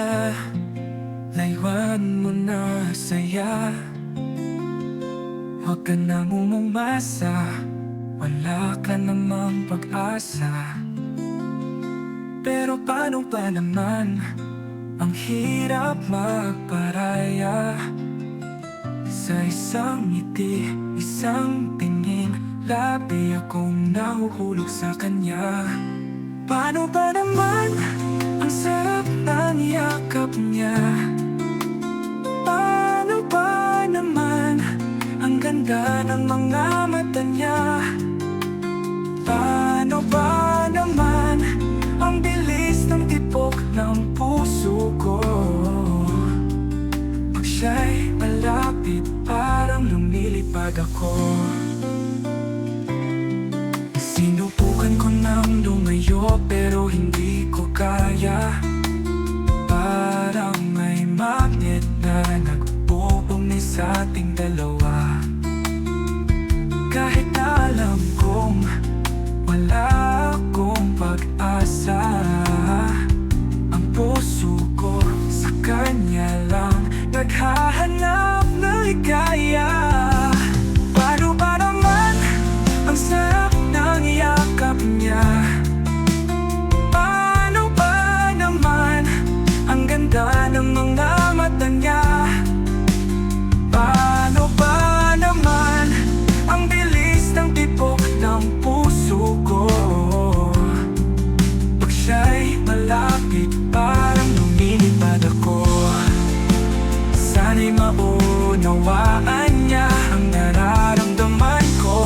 mag-alala, layuan mo na saya. Huwag ka nang umasa, wala ka namang pag-asa. Pero paano ba naman, ang hirap magparaya. Sa isang ngiti, isang tingin, labi akong nahuhulog sa kanya. Paano ba naman, ang sarap ng yakap niya. Paano ba naman, ang ganda ng mga mata niya. Paano ba naman, ang bilis ng tibok ng puso ko. Pag siya'y malapit, parang lumilipad ako. Sinubukan ko nang lumayo pero hindi ko kaya. Parang may magnet na nagbubungni sa ating dalawa. Kahit na alam kong wala akong pag-asa, ang puso ko sa kanya lang naghahanap ng ligaya. Paano ba naman, ang sarap ng yakap niya. Paano ba naman, ang ganda ng mga mata niya. Paano ba naman, ang bilis ng tibok ng puso ko. Pag siya'y malapit, parang lumilipad ako. Sana'y maunawaan niya ang nararamdaman ko.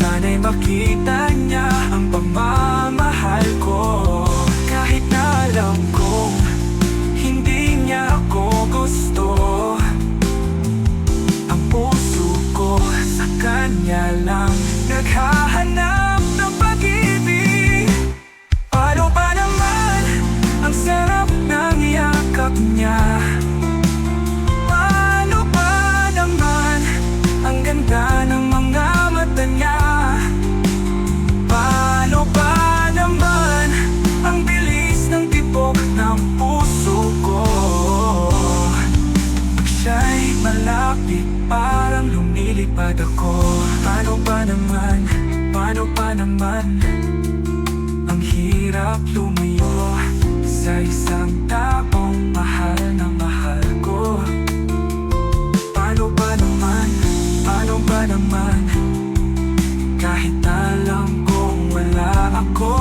Sana'y makita niya ang pagmamahal ko. Kahit na alam kong hindi niya ako gusto, ang puso ko sa kanya lang naghahanap ng pag-ibig. Paano ba naman, ang sarap ng yakap niya. Paano ba naman, ang ganda ng mga mata niya. Paano ba naman, ang bilis ng tibok ng puso ko. Pag siya'y malapit, parang lumilipad ako. Paano ba naman, ang hirap lumayo sa isang taong mahal na mahal ko. Paano ba naman, kahit alam kong wala ako.